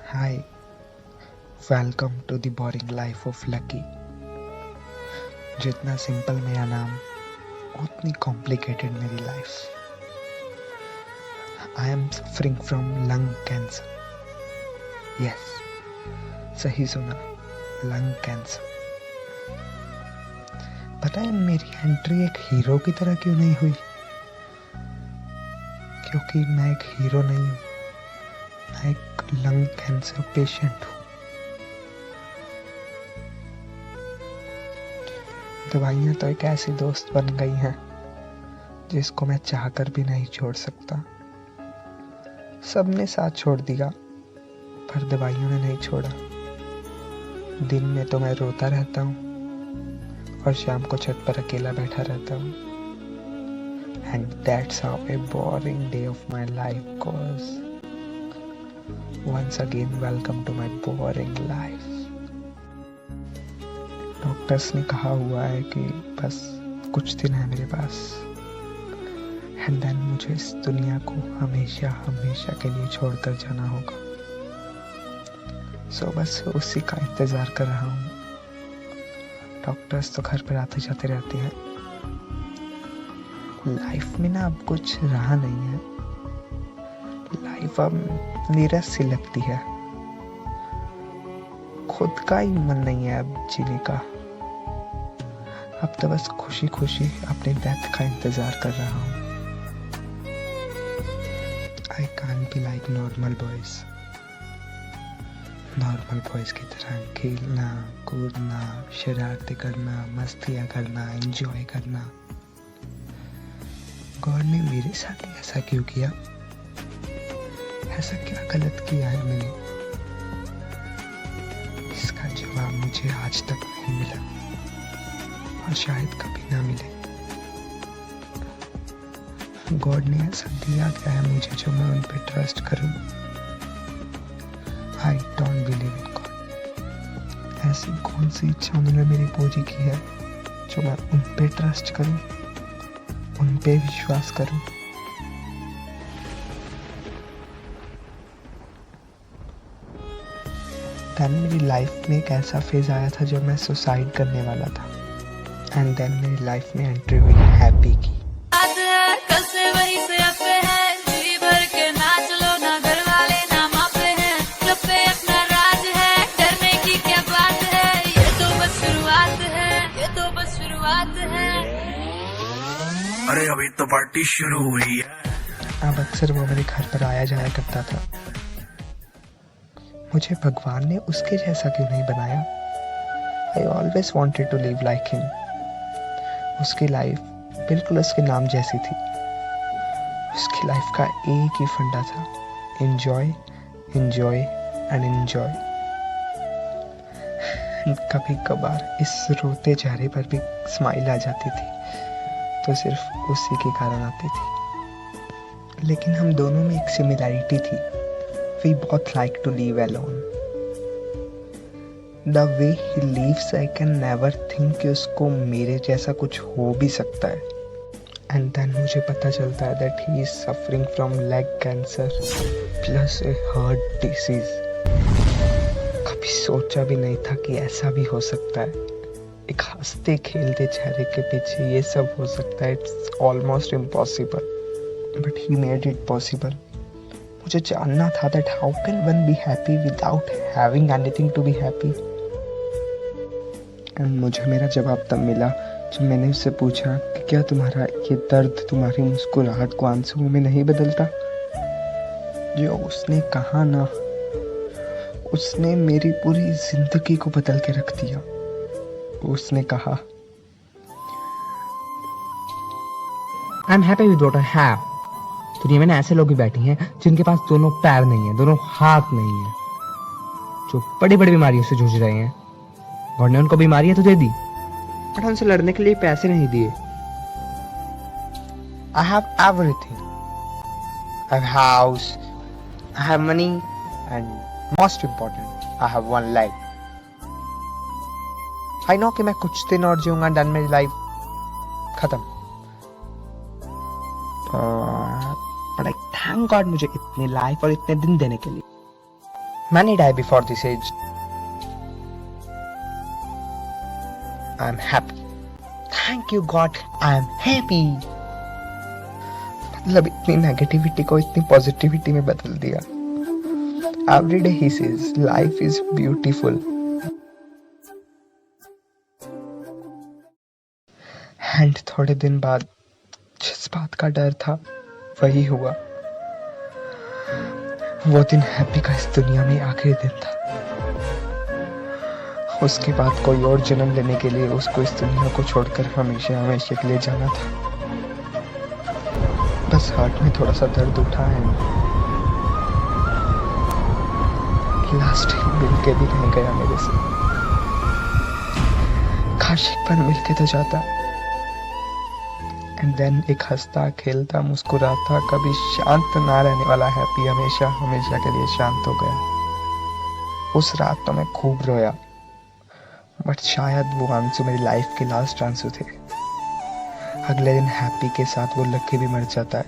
Hi, welcome to the boring life of Lucky. जितना simple मेरा नाम उतनी कॉम्प्लिकेटेड मेरी life. I am suffering from lung cancer. Yes, सही सुना, लंग कैंसर। पता है मेरी एंट्री एक हीरो की तरह क्यों नहीं हुई? क्योंकि मैं एक हीरो नहीं हूँ, मैं एक लंग कैंसर पेशेंट हूँ। दवाइयाँ तो एक ऐसी दोस्त बन गई हैं जिसको मैं चाहकर भी नहीं छोड़ सकता। सबने साथ छोड़ दिया पर दवाइयों ने नहीं छोड़ा। दिन में तो मैं रोता रहता हूँ और शाम को छत पर अकेला बैठा रहता हूँ। And that's how a boring day of my life goes. Once again, welcome to my boring life. Doctors ने कहा हुआ है कि बस कुछ दिन है मेरे पास, एंड देन मुझे इस दुनिया को हमेशा हमेशा के लिए छोड़कर जाना होगा। सो बस उसी का इंतजार कर रहा हूँ। डॉक्टर्स तो घर पर आते जाते रहते हैं। लाइफ में ना अब कुछ रहा नहीं है। लाइफ अब नीरस सी लगती है। खुद का ही मन नहीं है अब जीने का। अब तो बस खुशी खुशी अपने डेथ का इंतजार कर रहा हूँ। I can't be like normal boys. Normal boys की तरह खेलना, कूदना, शरारतें करना, मस्तियाँ करना, एंजॉय करना। गॉड ने मेरे साथ ही ऐसा क्यों किया? ऐसा क्या गलत किया है मैंने? इसका जवाब मुझे आज तक नहीं मिला और शायद कभी ना मिले। गॉड ने ऐसा दिया क्या है मुझे जो मैं उन पे ट्रस्ट करूं? I don't believe in God. ऐसी कौन सी इच्छा उन्होंने मेरी पूरी की है जो मैं उन पे ट्रस्ट करूं, उन पे विश्वास करूं? देन मेरी लाइफ में एक ऐसा फेज आया था जब मैं सुसाइड करने वाला था, एंड देन मेरी लाइफ में एंट्री हुई हैप्पी की। अरे अभी तो पार्टी शुरू हुई है। अब अक्सर वो मेरे घर पर आया जाया करता था। मुझे भगवान ने उसके जैसा क्यों नहीं बनाया? I always wanted to live like him. उसकी लाइफ बिल्कुल उसके नाम जैसी थी। उसकी लाइफ का एक ही फंडा था, एंजॉय, एंजॉय एंड एंजॉय। कभी कभार इस रोते चेहरे पर भी स्माइल आ जाती थी तो सिर्फ उसी के कारण आती थी। लेकिन हम दोनों में एक सिमिलैरिटी थी। We both like to live alone. The way he lives, I can never think कि उसको मेरे जैसा कुछ हो भी सकता है। And then मुझे पता चलता है that he is suffering from leg cancer plus a heart disease. कभी सोचा भी नहीं था कि ऐसा भी हो सकता है। एक हंसते खेलते चेहरे के पीछे ये सब हो सकता है। It's almost impossible, but he made it possible. मुझे जानना था that how can one be happy without having anything to be happy. And मुझे मेरा जवाब तब मिला जब मैंने उससे पूछा कि क्या तुम्हारा ये दर्द तुम्हारी मुस्कुराहट को आंसुओं में नहीं बदलता? जो उसने कहा ना, उसने मेरी पूरी जिंदगी को बदल के रख दिया। उसने कहा, I am happy with what I have. दुनिया में ना ऐसे लोग भी बैठे हैं जिनके पास दोनों पैर नहीं है, दोनों हाथ नहीं है, जो बड़ी बड़ी बीमारियों से जूझ रहे हैं। गॉड ने उनको बीमारियां तो दे दी बट हमसे लड़ने के लिए पैसे नहीं दिए। I have everything. I have house, I have money, and most important, I have one life. I know कि मैं कुछ दिन और जीऊंगा, डन मेरी लाइफ खत्म। बट आई थैंक गॉड मुझे इतनी लाइफ और इतने दिन देने के लिए। Many die before this age. I'm happy. Thank you God, I'm happy. मतलब इतनी नेगेटिविटी को इतनी पॉजिटिविटी में बदल दिया. Every day he says life is beautiful. And थोड़े दिन बाद जिस बात का डर था वही हुआ. वो दिन हैप्पी का इस दुनिया में आखिरी दिन था. उसके बाद कोई और जन्म लेने के लिए उसको इस दुनिया को छोड़कर हमेशा हमेशा के लिए जाना था. बस हार्ट में थोड़ा सा दर्द उठा है. लास्ट टाइम मिलके भी नहीं गया मेरे से. काश एक बार मिलके तो जाता. एंड देन एक हंसता खेलता मुस्कुराता कभी शांत ना रहने वाला हैप्पी हमेशा हमेशा के लिए शांत हो गया. उस रात तो मैं खूब रोया. बट शायद वो आंसू मेरी लाइफ के लास्ट आंसू थे. अगले दिन हैप्पी के साथ वो लक्की भी मर जाता है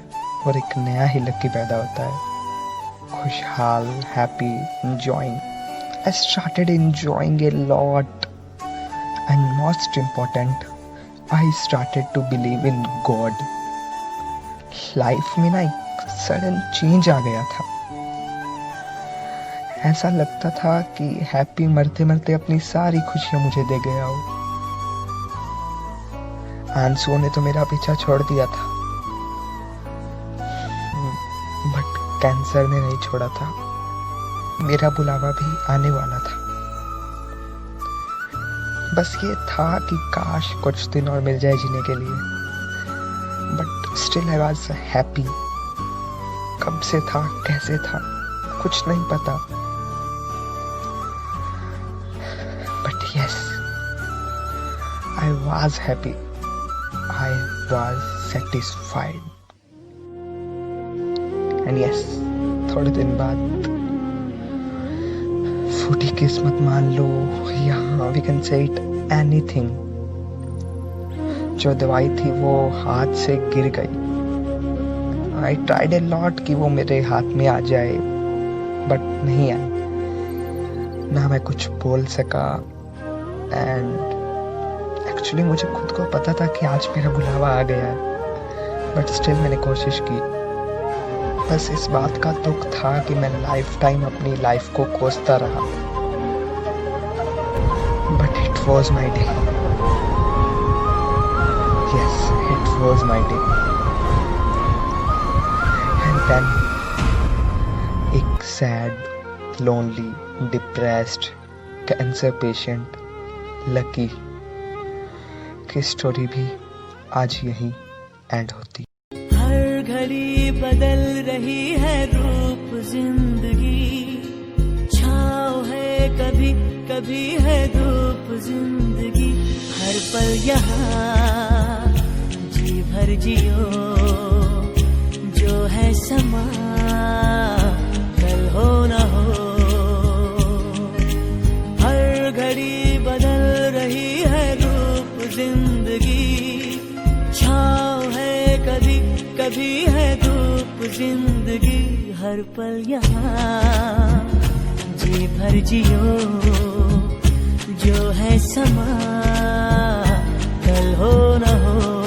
और एक नया ही लक्की पैदा होता है. खुशहाल, happy, enjoying. I started enjoying a lot. And most important, I started to believe in God. Life में ना एक सडन चेंज आ गया था. ऐसा लगता था कि हैप्पी मरते मरते अपनी सारी खुशियां मुझे दे गया हो. आंसुओं ने तो मेरा पीछा छोड़ दिया था, बट कैंसर ने नहीं छोड़ा था. मेरा बुलावा भी आने वाला था. बस ये था कि काश कुछ दिन और मिल जाए जीने के लिए. But still I was happy. कब से था, कैसे था, कुछ नहीं पता. But yes, I was happy. I was satisfied. And yes, थोड़े दिन बाद फूटी किस्मत मान लो या we can say it anything. जो दवाई थी वो हाथ से गिर गई. I tried a lot कि वो मेरे हाथ में आ जाए, but नहीं आई. ना मैं कुछ बोल सका. एंड एक्चुअली मुझे खुद को पता था कि आज मेरा बुलावा आ गया है, बट स्टिल मैंने कोशिश की. बस इस बात का दुख था कि मैं लाइफ टाइम अपनी लाइफ को कोसता रहा. But it was my day. Yes, it was my day. And then एक sad, lonely, depressed cancer patient Lucky की स्टोरी भी आज यही एंड होती. हर घड़ी बदल रही है रूप जिंदगी. छाँव है कभी कभी है धूप जिंदगी. हर पल यहाँ जी भर जियो. जो है समा कल हो न हो. हर घड़ी बदल रही है रूप जिंदगी. छाँव है कभी कभी है धूप जिंदगी. हर पल यहाँ जी भर जियो. जो है समा कल हो न हो.